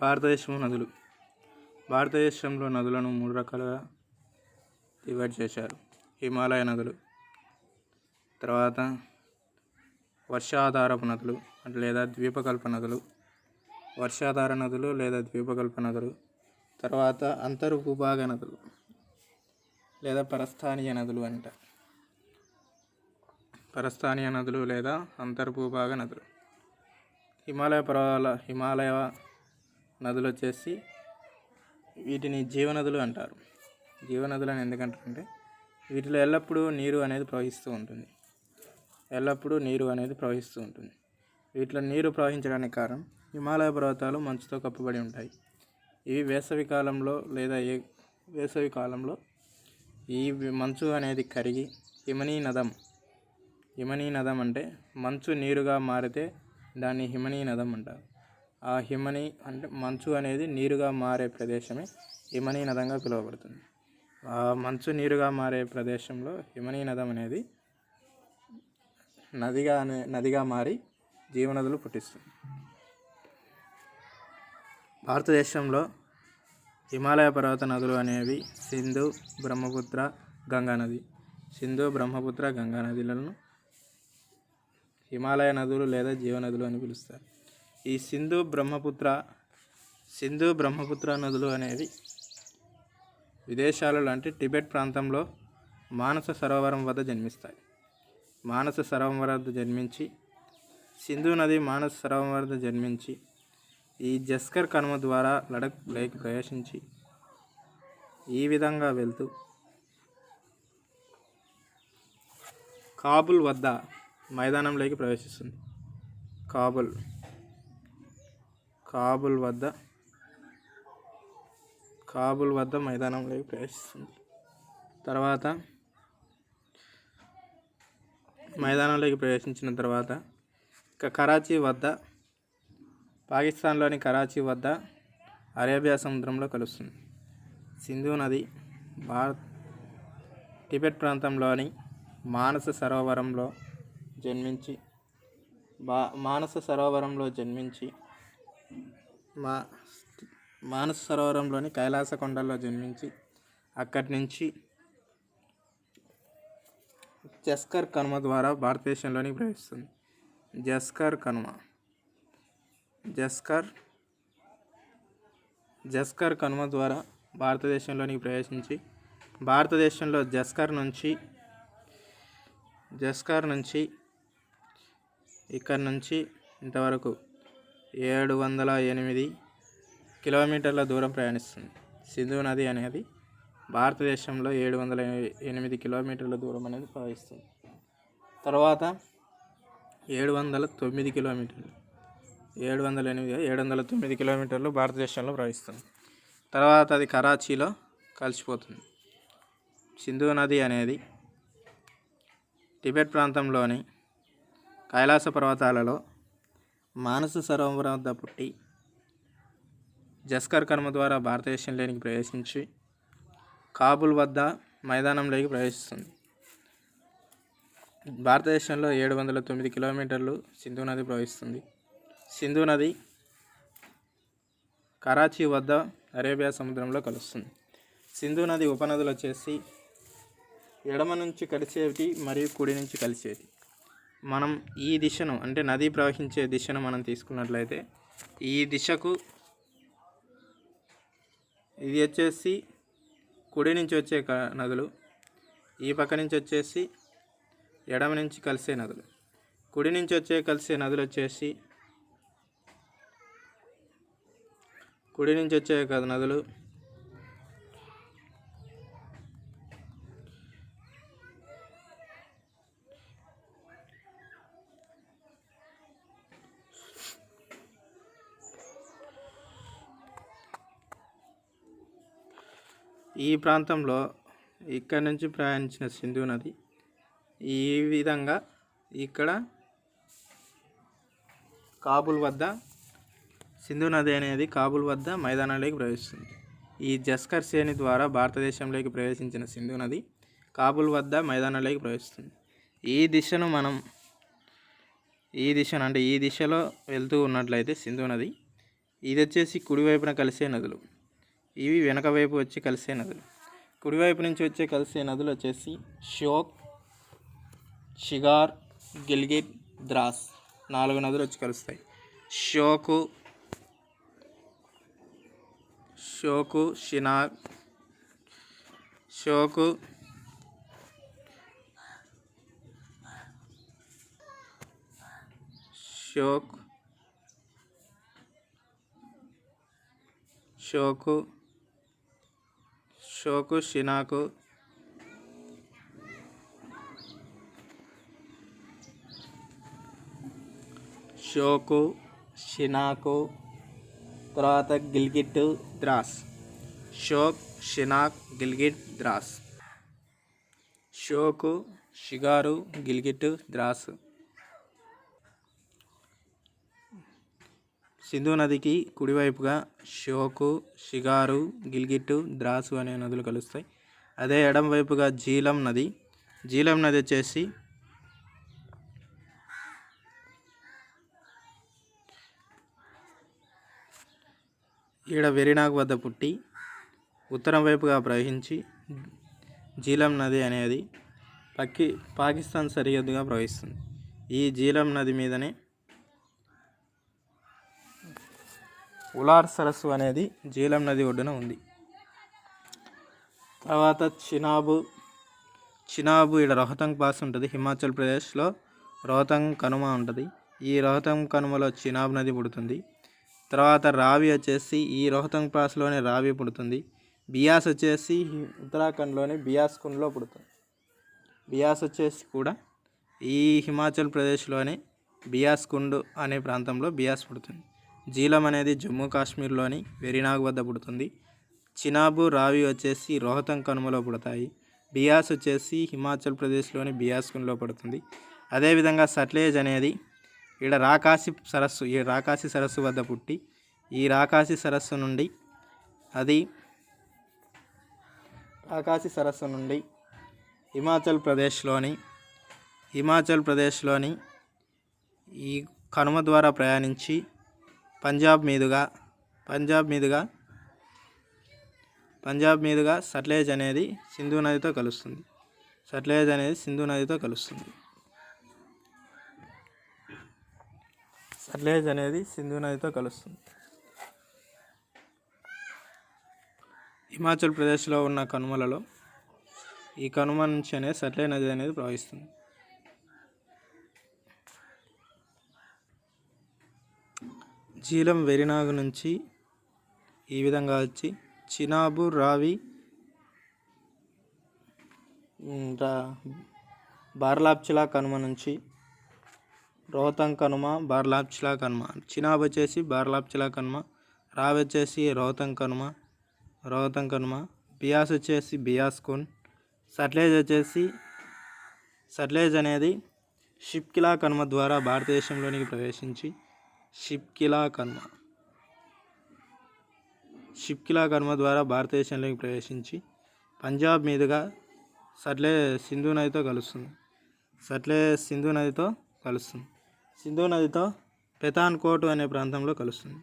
భారతదేశం నదులు. భారతదేశంలో నదులను 3 రకాలుగా డివైడ్ చేశారు. హిమాలయ నదులు, తర్వాత వర్షాధారపు నదులు లేదా ద్వీపకల్ప నదులు, వర్షాధార నదులు లేదా ద్వీపకల్ప నదులు, తర్వాత అంతర్భూభాగ నదులు లేదా పరస్థానీయ నదులు అంటారు. పరస్థానీయ నదులు లేదా అంతర్భూభాగ నదులు. హిమాలయ నదులు వచ్చేసి వీటిని జీవనదులు అంటారు. జీవనదులు అని ఎందుకంటారంటే వీటిలో ఎల్లప్పుడూ నీరు అనేది ప్రవహిస్తూ ఉంటుంది. వీటిలో నీరు ప్రవహించడానికి కారణం హిమాలయ పర్వతాలు మంచుతో కప్పబడి ఉంటాయి. ఇవి వేసవి కాలంలో ఈ మంచు అనేది కరిగి హిమనీ నదం అంటే మంచు నీరుగా మారితే దాన్ని హిమనీ నదం అంటారు. ఆ హిమనీ అంటే మంచు అనేది నీరుగా మారే ప్రదేశమే హిమనీ నదంగా పిలువబడుతుంది. ఆ మంచు నీరుగా మారే ప్రదేశంలో హిమనీ నదం అనేది నదిగా మారి జీవనదులు పుట్టిస్తుంది. భారతదేశంలో హిమాలయ పర్వత నదులు అనేవి సింధు, బ్రహ్మపుత్ర, గంగా నదులను హిమాలయ నదులు లేదా జీవనదులు అని పిలుస్తారు. ఈ సింధు బ్రహ్మపుత్ర నదులు అనేవి విదేశాలలో అంటే టిబెట్ ప్రాంతంలో మానస సరోవరం వద్ద జన్మిస్తాయి. సింధు నది మానస సరోవరం వద్ద జన్మించి ఈ జస్కర్ కనుమ ద్వారా లడఖ్ లేక్ ప్రవేశించి ఈ విధంగా వెళ్తూ కాబుల్ వద్ద మైదానంలోకి ప్రవేశిస్తుంది. కాబుల్ వద్ద మైదానంలోకి ప్రవేశిస్తుంది. తర్వాత మైదానంలోకి ప్రవేశించిన తర్వాత కరాచీ వద్ద, పాకిస్తాన్లోని కరాచీ వద్ద అరేబియా సముద్రంలో కలుస్తుంది. సింధు నది టిబెట్ ప్రాంతంలోని మానస సరోవరంలో జన్మించి మానస సరోవరంలోని కైలాస కొండల్లో జన్మించి అక్కడి నుంచి జస్కర్ కనుమ ద్వారా భారతదేశంలోనికి ప్రవేశిస్తుంది. జస్కర్ కనుమ ద్వారా భారతదేశంలోనికి ప్రవేశించి భారతదేశంలో జస్కర్ నుంచి ఇక్కడి నుంచి ఇంతవరకు 708 కిలోమీటర్ల దూరం ప్రయాణిస్తుంది. సింధు నది అనేది భారతదేశంలో 708 కిలోమీటర్ల దూరం అనేది ప్రవహిస్తుంది. తర్వాత 709 కిలోమీటర్లు భారతదేశంలో ప్రవహిస్తుంది. తర్వాత అది కరాచీలో కలిసిపోతుంది. సింధు నది అనేది టిబెట్ ప్రాంతంలోని కైలాస పర్వతాలలో మానస సరోవరం వద్ద పుట్టి జస్కర్ కనుమ ద్వారా భారతదేశంలోనికి ప్రవేశించి కాబుల్ వద్ద మైదానంలోకి ప్రవేశిస్తుంది. భారతదేశంలో 709 కిలోమీటర్లు సింధు నది ప్రవహిస్తుంది. సింధు నది కరాచీ వద్ద అరేబియా సముద్రంలో కలుస్తుంది. సింధు నది ఉపనదులు వచ్చేసి ఎడమ నుంచి కలిసేవి మరియు కుడి నుంచి కలిసేవి. మనం ఈ దిశను అంటే నది ప్రవహించే దిశను మనం తీసుకున్నట్లయితే ఈ దిశకు ఇది వచ్చేసి కుడి నుంచి వచ్చే నదులు, ఈ పక్క నుంచి వచ్చేసి ఎడమ నుంచి కలిసే నదులు. కుడి నుంచి కలిసే నదులు వచ్చేసి ఈ ప్రాంతంలో ఇక్కడ నుంచి ప్రయాణించిన సింధు నది ఈ విధంగా ఇక్కడ సింధు నది అనేది కాబుల్ వద్ద మైదానంలోకి ప్రవేశిస్తుంది. ఈ జస్కర్ శ్రేణి ద్వారా భారతదేశంలోకి ప్రవేశించిన సింధు నది కాబుల్ వద్ద మైదానంలోకి ప్రవేశిస్తుంది. ఈ దిశలో వెళ్తూ ఉన్నట్లయితే సింధు నది ఇది వచ్చేసి కుడివైపున కలిసే నదులు. ఇవి వెనక వైపు వచ్చి కలిసే నదులు. కుడివైపు నుంచి వచ్చే కలిసే నదులు వచ్చేసి ష్యోక్, షిగార్, గిల్గిట్, ద్రాస్ 4 నదులు వచ్చి కలుస్తాయి. షోకు, షినాక్, షోకు, షినాకు, తర్వాత గిల్గిట్, ద్రాస్. షోక్, షినాక్, గిల్గిట్, ద్రాస్. షోకు, షిగారు, గిల్గిట్, ద్రాస్. సింధు నదికి కుడివైపుగా షోకు, షిగారు, గిల్గిట్, ద్రాసు అనే నదులు కలుస్తాయి. అదే ఎడం వైపుగా జీలం నది వచ్చేసి ఈడ వెరినాగ్ వద్ద పుట్టి ఉత్తరం వైపుగా ప్రవహించి జీలం నది అనేది పాకిస్తాన్ సరిహద్దుగా ప్రవహిస్తుంది. ఈ జీలం నది మీదనే ఉలార్ సరస్సు అనేది జీలం నది ఒడ్డున ఉంది. తర్వాత చినాబు ఇక్కడ రోహతంగ్ పాస్ ఉంటుంది. హిమాచల్ ప్రదేశ్లో రోహతంగ్ కనుమ ఉంటుంది. ఈ రోహతంగ్ కనుమలో చినాబ్ నది పుడుతుంది. తర్వాత రావి వచ్చేసి ఈ రోహతంగ్ పాస్లోనే రావి పుడుతుంది. బియాస్ వచ్చేసి ఉత్తరాఖండ్లోని బియాస్ కుండ్లో పుడుతుంది. బియాస్ వచ్చేసి కూడా ఈ హిమాచల్ ప్రదేశ్లోని బియాస్ కుండ్ అనే ప్రాంతంలో బియాస్ పుడుతుంది. జీలం అనేది జమ్మూ కాశ్మీర్లోని వెరినాగ్ వద్ద పుడుతుంది. చినాబు, రావి వచ్చేసి రోహతంగ్ కనుమలో పుడతాయి. బియాస్ వచ్చేసి హిమాచల్ ప్రదేశ్లోని బియాస్ కుండ్లో పడుతుంది. అదేవిధంగా సట్లెజ్ అనేది ఇక్కడ రాకాసి సరస్సు వద్ద పుట్టి ఈ రాకాసి సరస్సు నుండి హిమాచల్ ప్రదేశ్లోని ఈ కనుమ ద్వారా ప్రయాణించి పంజాబ్ మీదుగా సట్లెజ్ అనేది సింధు నదితో కలుస్తుంది. హిమాచల్ ప్రదేశ్లో ఉన్న కనుమలలో ఈ కనుమ నుంచి అనేది సట్లెజ్ నది అనేది ప్రవహిస్తుంది. జీలం వెరినాగ్ నుంచి ఈ విధంగా వచ్చి చినాబు, రావి, బార్లాప్చిలా కనుమ నుంచి రోహతంగ్ కనుమ, బార్లాప్చిలా కనుమ. చినాబ్ వచ్చేసి బార్లాప్చిలా కనుమ, రావి వచ్చేసి రోహతంగ్ కనుమ, బియాస్ వచ్చేసి బియాస్ కుండ్, సట్లెజ్ అనేది షిప్కిలా కనుమ ద్వారా భారతదేశంలోనికి ప్రవేశించి షిప్కిలా కనుమ భారతదేశంలోకి ప్రవేశించి పంజాబ్ మీదుగా సింధు నదితో కలుస్తుంది. సింధు నదితో పెతాన్కోట్ అనే ప్రాంతంలో కలుస్తుంది.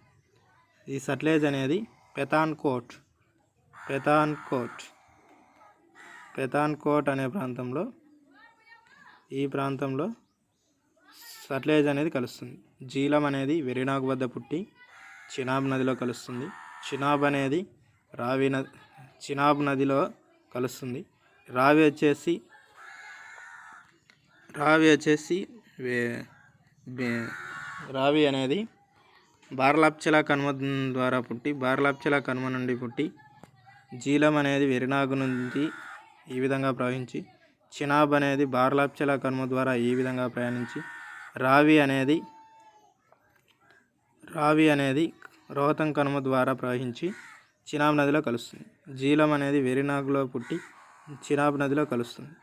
ఈ సట్లెజ్ అనేది పెతాన్కోట్ అనే ప్రాంతంలో సట్లెజ్ అనేది కలుస్తుంది. జీలం అనేది వెరినాగ్ వద్ద పుట్టి చినాబ్ నదిలో కలుస్తుంది. చినాబ్ అనేది చినాబ్ నదిలో కలుస్తుంది. రావి అనేది బార్లాప్చిలా కనుమ ద్వారా పుట్టి బార్లాప్చిలా కనుమ నుండి పుట్టి జీలం అనేది వెరినాగ్ నుండి ఈ విధంగా ప్రవహించి చినాబ్ అనేది బార్లాప్చిలా కనుమ ద్వారా ఈ విధంగా ప్రయాణించి రావి అనేది రోహతంగ్ కనుమ ద్వారా ప్రవహించి చినాబ్ నదిలో కలుస్తుంది. జీలం అనేది వెరినాగ్లో పుట్టి చినాబ్ నదిలో కలుస్తుంది.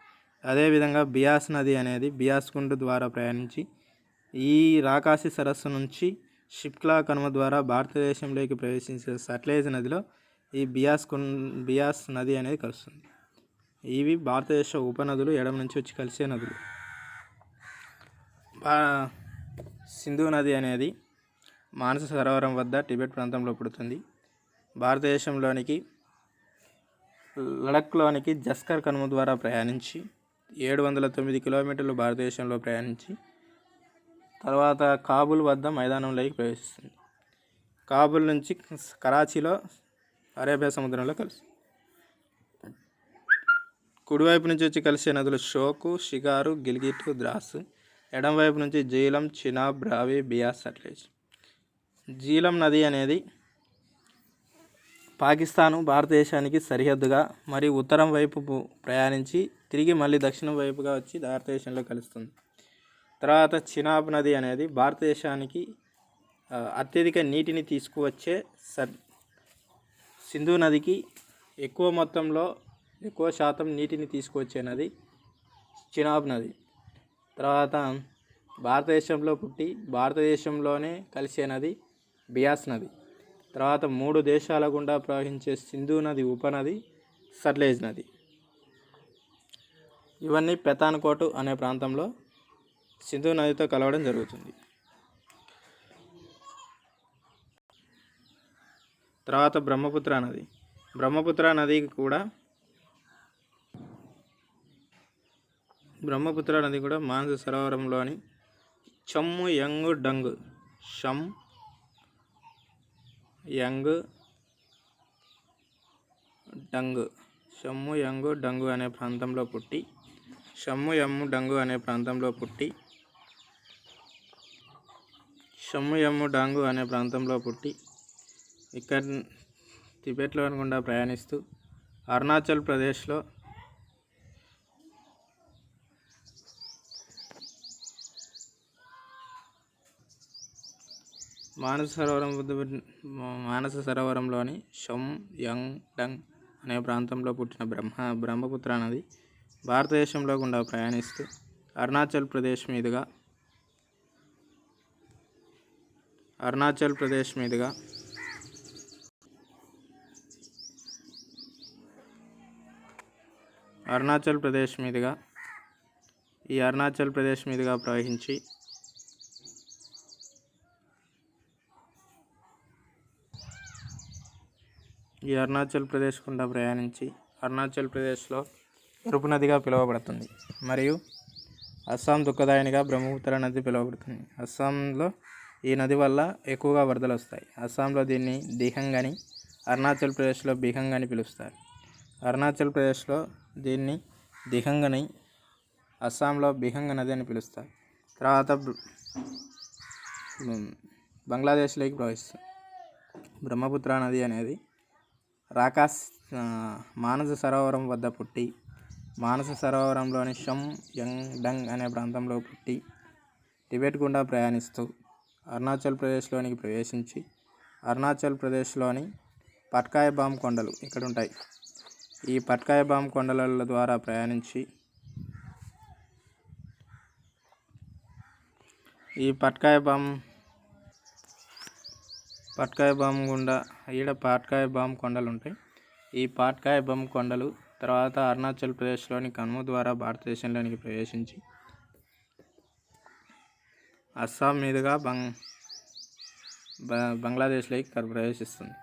అదేవిధంగా బియాస్ నది అనేది బియాస్ కుండ్ ద్వారా ప్రయాణించి ఈ రాకాసి సరస్సు నుంచి షిప్కిలా కనుమ ద్వారా భారతదేశంలోకి ప్రవేశించే సట్లెజ్ నదిలో ఈ బియాస్ నది అనేది కలుస్తుంది. ఇవి భారతదేశ ఉపనదులు, ఎడమ నుంచి వచ్చి కలిసే నదులు. సింధు నది అనేది మానస సరోవరం వద్ద టిబెట్ ప్రాంతంలో పుడుతుంది. భారతదేశంలోనికి లడఖ్లోనికి జస్కర్ కనుమ ద్వారా ప్రయాణించి 709 కిలోమీటర్లు భారతదేశంలో ప్రయాణించి తర్వాత కాబూల్ వద్ద మైదానంలోకి ప్రవేశిస్తుంది. కాబూల్ నుంచి కరాచీలో అరేబియా సముద్రంలో కలుస్తుంది. కుడివైపు నుంచి వచ్చి కలిసే నదులు షోకు, షిగారు, గిల్గిట్, ద్రాస్. ఎడమవైపు నుంచి జీలం, చినాబ్, రావి, బియాస్, సట్లెజ్. జీలం నది అనేది పాకిస్తాను భారతదేశానికి సరిహద్దుగా మరియు ఉత్తరం వైపు ప్రయాణించి తిరిగి మళ్ళీ దక్షిణం వైపుగా వచ్చి భారతదేశంలో కలుస్తుంది. తర్వాత చినాబ్ నది అనేది భారతదేశానికి అత్యధిక నీటిని తీసుకువచ్చే సింధు నదికి ఎక్కువ శాతం నీటిని తీసుకువచ్చే నది చినాబ్ నది. తర్వాత భారతదేశంలో పుట్టి భారతదేశంలోనే కలిసే నది బియాస్ నది. తర్వాత 3 దేశాల గుండా ప్రవహించే సింధు నది ఉపనది సట్లెజ్ నది. ఇవన్నీ పెతాన్కోట్ అనే ప్రాంతంలో సింధు నదితో కలవడం జరుగుతుంది. తర్వాత బ్రహ్మపుత్ర నది కూడా మానస సరోవరంలోని చమ్ము యంగ్ డంగు అనే ప్రాంతంలో పుట్టి ఇక్కడ టిబెట్లో గుండా ప్రయాణిస్తూ అరుణాచల్ ప్రదేశ్లో మానస సరోవరంలోని షమ్ యంగ్ డంగ్ అనే ప్రాంతంలో పుట్టిన బ్రహ్మపుత్ర నది భారతదేశంలో గుండా ప్రయాణిస్తూ అరుణాచల్ ప్రదేశ్ మీదుగా అరుణాచల్ ప్రదేశ్ మీదుగా ప్రవహించి అరుణాచల్ ప్రదేశ్ గుండా ప్రయాణించి అరుణాచల్ ప్రదేశ్లో ఎరుపు నదిగా పిలువబడుతుంది మరియు అస్సాం దుఃఖదాయినిగా బ్రహ్మపుత్ర నది పిలువబడుతుంది. అస్సాంలో ఈ నది వల్ల ఎక్కువగా వరదలు వస్తాయి. అస్సాంలో దీన్ని దిహంగ్ అని, అరుణాచల్ ప్రదేశ్లో బిహంగ్ అని పిలుస్తారు. అరుణాచల్ ప్రదేశ్లో దీన్ని దిహంగ్ అని, అస్సాంలో బిహంగ్ నది అని పిలుస్తారు. తర్వాత బంగ్లాదేశ్లోకి ప్రవహిస్తుంది. బ్రహ్మపుత్ర నది అనేది మానస సరోవరం వద్ద పుట్టి మానస సరోవరంలోని షమ్ యంగ్ డంగ్ అనే ప్రాంతంలో పుట్టి టిబెట్ గుండా ప్రయాణిస్తూ అరుణాచల్ ప్రదేశ్లోనికి ప్రవేశించి అరుణాచల్ ప్రదేశ్లోని పట్కాయ్ బామ్ కొండలు ఇక్కడ ఉంటాయి. ఈ పట్కాయ్ బామ్ కొండల ద్వారా ప్రయాణించి ఈ పట్కాయ్ బామ్ గుండా పట్కాయ్ బామ్ కొండలు ఉంటాయి. ఈ పట్కాయ్ బామ్ కొండలు తర్వాత అరుణాచల్ ప్రదేశ్లోని కనుమ ద్వారా భారతదేశంలోనికి ప్రవేశించి అస్సాం మీదుగా బంగ్లాదేశ్లోకి ప్రవేశిస్తుంది.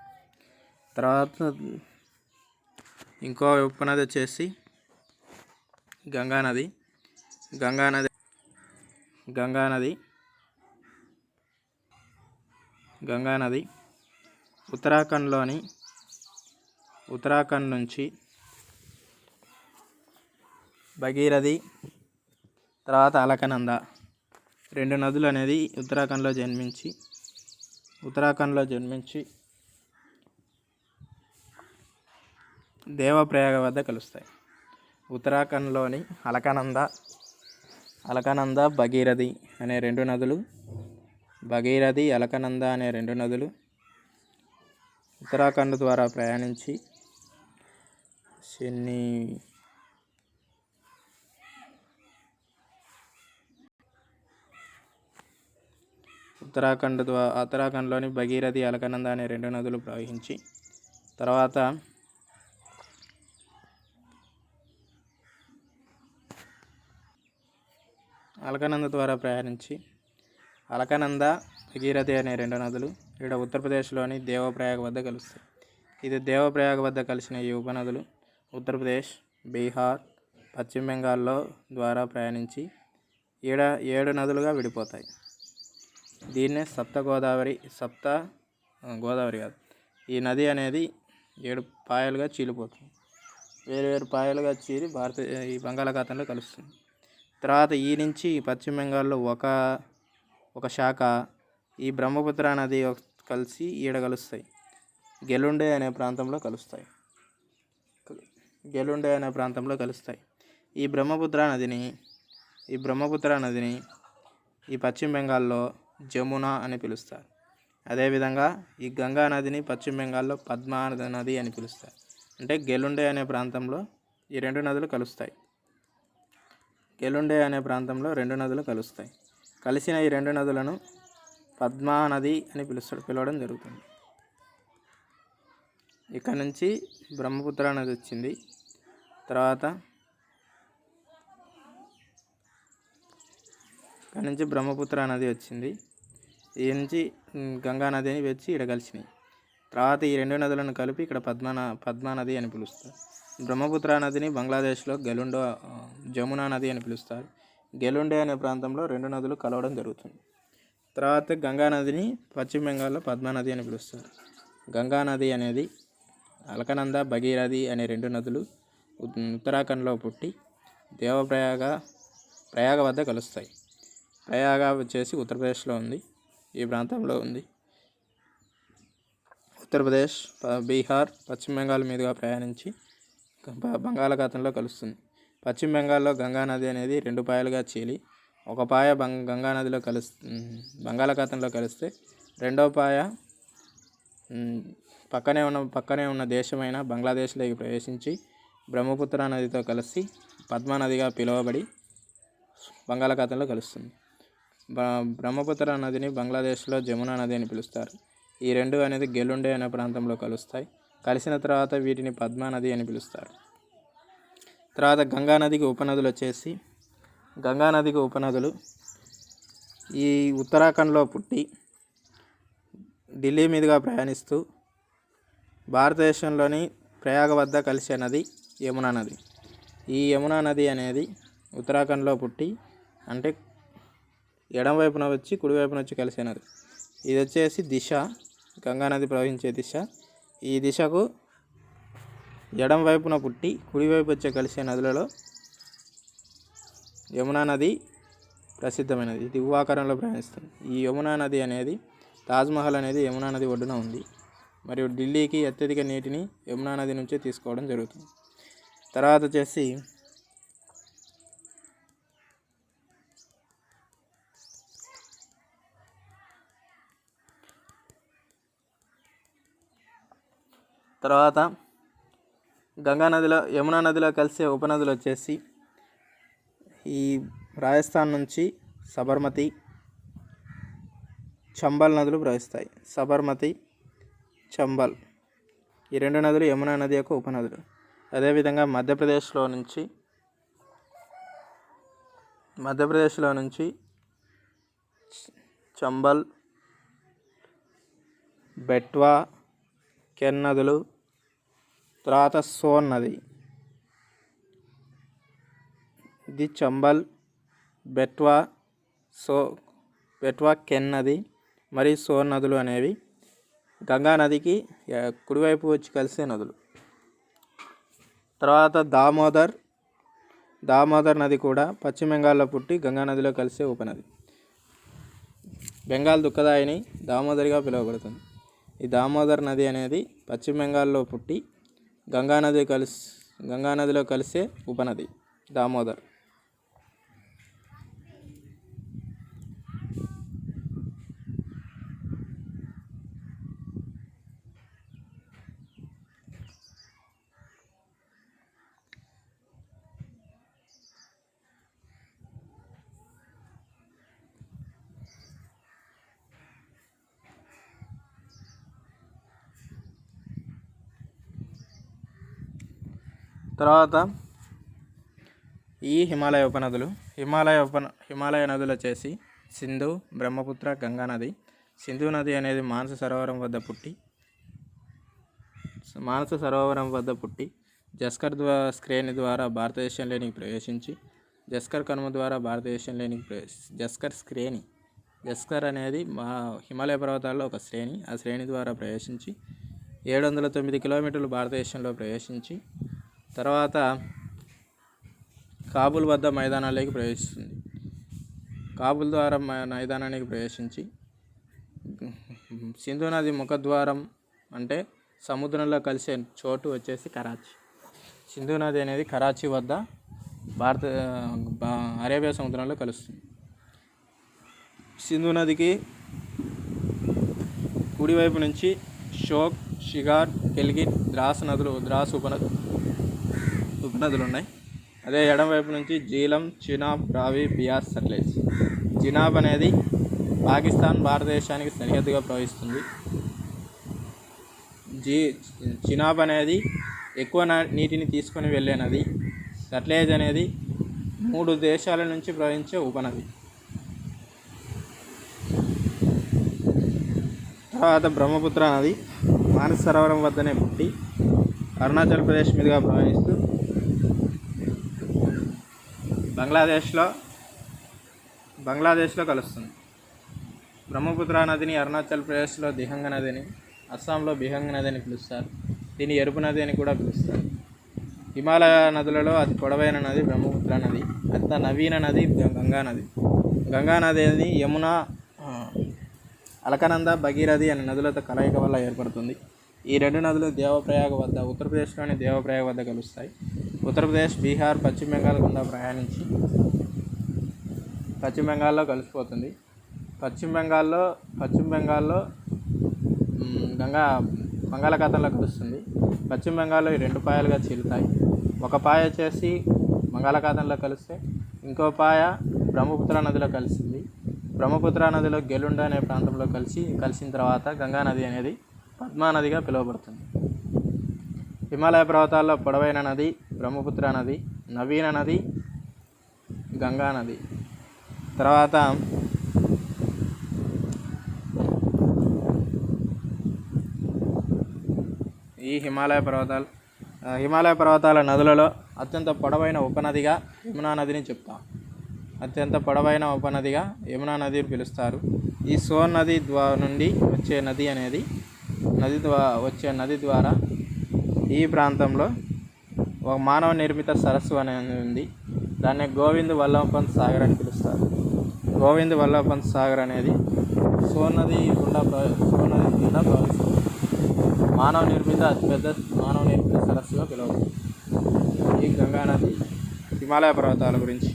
తర్వాత ఇంకో ఉపనది వచ్చేసి గంగా నది ఉత్తరాఖండ్ నుంచి భగీరథి తర్వాత అలకనంద 2 నదులు అనేది ఉత్తరాఖండ్లో జన్మించి దేవప్రయాగ వద్ద కలుస్తాయి. ఉత్తరాఖండ్లోని అలకనంద భగీరథి అనే 2 నదులు అలకనంద అనే 2 నదులు ఉత్తరాఖండ్ ద్వారా ప్రయాణించి ఉత్తరాఖండ్లోని భగీరథి అలకనంద అనే 2 నదులు ప్రవహించి తర్వాత అలకనంద ద్వారా ప్రయాణించి అలకనంద, భగీరథి అనే 2 నదులు ఇక్కడ ఉత్తరప్రదేశ్లోని దేవప్రయాగ వద్ద కలుస్తాయి. ఇది దేవప్రయాగ వద్ద కలిసిన ఈ ఉపనదులు ఉత్తరప్రదేశ్, బీహార్, పశ్చిమ బెంగాల్లో ద్వారా ప్రయాణించి 7 నదులుగా విడిపోతాయి. దీన్నే గోదావరి కాదు, ఈ నది అనేది 7 పాయలుగా చీలిపోతుంది. వేరు పాయలుగా చీలి ఈ బంగాళాఖాతంలో కలుస్తుంది. తర్వాత ఈ నుంచి పశ్చిమ బెంగాల్లో ఒక శాఖ ఈ బ్రహ్మపుత్ర నది కలిసి కలుస్తాయి. గెలుండే అనే ప్రాంతంలో కలుస్తాయి. ఈ బ్రహ్మపుత్ర నదిని ఈ పశ్చిమ బెంగాల్లో జమున అని పిలుస్తారు. అదేవిధంగా ఈ గంగా నదిని పశ్చిమ బెంగాల్లో పద్మా నది అని పిలుస్తారు. అంటే గెలుండే అనే ప్రాంతంలో ఈ 2 నదులు కలుస్తాయి. కలిసిన ఈ 2 నదులను పద్మా నది అని పిలవడం జరుగుతుంది. ఇక్కడ నుంచి బ్రహ్మపుత్ర నది వచ్చింది. తర్వాత ఈ నుంచి గంగా నదిని వచ్చి ఇక్కడ కలిసినాయి. తర్వాత ఈ 2 నదులను కలిపి ఇక్కడ పద్మా నది అని పిలుస్తారు. బ్రహ్మపుత్ర నదిని బంగ్లాదేశ్లో జమునా నది అని పిలుస్తారు. గెలుండే అనే ప్రాంతంలో 2 నదులు కలవడం జరుగుతుంది. తర్వాత గంగా నదిని పశ్చిమ బెంగాల్లో పద్మా నది అని పిలుస్తారు. గంగా నది అనేది అలకనంద, భగీరథి అనే 2 నదులు ఉత్తరాఖండ్లో పుట్టి ప్రయాగ వద్ద కలుస్తాయి. ప్రయాగ వచ్చేసి ఉత్తరప్రదేశ్లో ఉంది. ఈ ప్రాంతంలో ఉంది. ఉత్తరప్రదేశ్, బీహార్, పశ్చిమ బెంగాల్ మీదుగా ప్రయాణించి బంగాళాఖాతంలో కలుస్తుంది. పశ్చిమ బెంగాల్లో గంగా నది అనేది 2 పాయలుగా చీలి ఒక పాయ గంగా నదిలో బంగాళాఖాతంలో కలిస్తే రెండవ పాయ పక్కనే ఉన్న దేశమైన బంగ్లాదేశ్లోకి ప్రవేశించి బ్రహ్మపుత్ర నదితో కలిసి పద్మా నదిగా పిలువబడి బంగాళాఖాతంలో కలుస్తుంది. బ్రహ్మపుత్ర నదిని బంగ్లాదేశ్లో జమునా నది అని పిలుస్తారు. ఈ 2 అనేది గెలుండే అనే ప్రాంతంలో కలుస్తాయి. కలిసిన తర్వాత వీటిని పద్మా నది అని పిలుస్తారు. తర్వాత గంగా నదికి ఉపనదులు ఈ ఉత్తరాఖండ్లో పుట్టి ఢిల్లీ మీదుగా ప్రయాణిస్తూ భారతదేశంలోని ప్రయాగ వద్ద కలిసే నది యమునా నది. ఈ యమునా నది అనేది ఉత్తరాఖండ్లో పుట్టి అంటే ఎడమ వైపున వచ్చి కుడివైపున వచ్చి కలిసే నది. ఇది వచ్చేసి గంగా నది ప్రవహించే దిశ. ఈ దిశకు ఎడమ వైపున పుట్టి కుడివైపు వచ్చే కలిసే నదులలో యమునా నది ప్రసిద్ధమైనది. ఇది ఊహాకారంలో ప్రయాణిస్తుంది. ఈ యమునా నది అనేది తాజ్మహల్ అనేది యమునా నది ఒడ్డున ఉంది. మరియు ఢిల్లీకి అత్యధిక నీటిని యమునా నది నుంచే తీసుకోవడం జరుగుతుంది. తర్వాత వచ్చేసి యమునా నదిలో కలిసే ఉపనదులు వచ్చేసి ఈ రాజస్థాన్ నుంచి సబర్మతి, చంబల్ నదులు ప్రవహిస్తాయి. సబర్మతి, చంబల్ ఈ 2 నదులు యమునా నది యొక్క ఉపనదులు. అదేవిధంగా మధ్యప్రదేశ్లో నుంచి చంబల్, బెట్వా, కెన్ నదులు. తర్వాత సోన్ నది. ఇది చంబల్, బెట్వా, కెన్ నది మరియు సోన్ నదులు అనేవి గంగా నదికి కుడివైపు వచ్చి కలిసే నదులు. తర్వాత దామోదర్ నది కూడా పశ్చిమ బెంగాల్లో పుట్టి గంగా నదిలో కలిసే ఉపనది. బెంగాల్ దుఃఖదాయిని దామోదరిగా పిలువబడుతుంది. ఈ దామోదర్ నది అనేది పశ్చిమ బెంగాల్లో పుట్టి గంగా నదిలో కలిసే ఉపనది దామోదర్. తర్వాత ఈ హిమాలయ నదులు వచ్చేసి సింధు, బ్రహ్మపుత్ర, గంగా నది. సింధు నది అనేది మానస సరోవరం వద్ద పుట్టి జస్కర్ శ్రేణి ద్వారా భారతదేశంలోనికి ప్రవేశించి జస్కర్ కనుమ ద్వారా జస్కర్ అనేది హిమాలయ పర్వతాల్లో ఒక శ్రేణి. ఆ శ్రేణి ద్వారా ప్రవేశించి 709 కిలోమీటర్లు భారతదేశంలో ప్రవేశించి తర్వాత కాబూల్ వద్ద మైదానాల్లోకి ప్రవేశిస్తుంది. కాబూల్ ద్వారా మైదానానికి ప్రవేశించి సింధు నది ముఖద్వారం అంటే సముద్రంలో కలిసే చోటు వచ్చేసి కరాచీ. సింధు నది అనేది కరాచీ వద్ద అరేబియా సముద్రంలో కలుస్తుంది. సింధు నదికి కుడివైపు నుంచి షోక్, షిగార్, గిల్గిట్, ద్రాస్ ఉపనదులు ఉన్నాయి. అదే ఎడమవైపు నుంచి జీలం, చినాబ్, రావి, బియాస్, సట్లెజ్. చినాబ్ అనేది పాకిస్తాన్ భారతదేశానికి సరిహద్దుగా ప్రవహిస్తుంది. చినాబ్ అనేది ఎక్కువ నీటిని తీసుకొని వెళ్ళే నది. సట్లెజ్ అనేది 3 దేశాల నుంచి ప్రవహించే ఉపనది. తర్వాత బ్రహ్మపుత్ర నది మానస సరోవరం వద్దనే పుట్టి అరుణాచల్ ప్రదేశ్ మీదుగా ప్రవహిస్తూ బంగ్లాదేశ్లో కలుస్తుంది. బ్రహ్మపుత్ర నదిని అరుణాచల్ ప్రదేశ్లో దిహంగ నదిని, అస్సాంలో బిహంగ నది అని పిలుస్తారు. దీన్ని ఎరుపు నది అని కూడా పిలుస్తారు. హిమాలయ నదులలో అతి పొడవైన నది బ్రహ్మపుత్ర నది. అతి నవీన నది గంగా నది. గంగా నది అనేది యమున, అలకనంద, భగీరథి అనే నదులతో కలయిక వల్ల ఏర్పడుతుంది. ఈ 2 నదులు ఉత్తరప్రదేశ్లోని దేవప్రయాగ వద్ద కలుస్తాయి. ఉత్తరప్రదేశ్, బీహార్, పశ్చిమ బెంగాల్ గుండా ప్రయాణించి పశ్చిమ బెంగాల్లో కలిసిపోతుంది. పశ్చిమ బెంగాల్లో బంగాళాఖాతంలో కలుస్తుంది. పశ్చిమ బెంగాల్లో ఈ 2 పాయలుగా చీలుతాయి. ఒక పాయ వచ్చేసి బంగాళాఖాతంలో కలిస్తే ఇంకో పాయ బ్రహ్మపుత్ర నదిలో కలిసింది. బ్రహ్మపుత్ర నదిలో గెలుండ అనే ప్రాంతంలో కలిసిన తర్వాత గంగా నది అనేది పద్మా నదిగా పిలువబడుతుంది. హిమాలయ పర్వతాల్లో పొడవైన నది బ్రహ్మపుత్ర నది, నవీన నది గంగా నది. తర్వాత ఈ హిమాలయ పర్వతాల నదులలో అత్యంత పొడవైన ఉపనదిగా యమునా నదిని చెప్తాం. అత్యంత పొడవైన ఉపనదిగా యమునా నదిని పిలుస్తారు. ఈ సోన్ నది నుండి వచ్చే నది ద్వారా ఈ ప్రాంతంలో ఒక మానవ నిర్మిత సరస్సు అనేది ఉంది. దాన్ని గోవింద్ వల్లభ్ పంత్ సాగర్ అని పిలుస్తారు. గోవింద్ వల్లభ్ పంత్ సాగర్ అనేది సోన్ నది గుండా ప్రవహిస్తుంది. అతిపెద్ద మానవ నిర్మిత సరస్సుగా పిలువబడుతుంది. ఈ గంగా నది హిమాలయ పర్వతాల గురించి.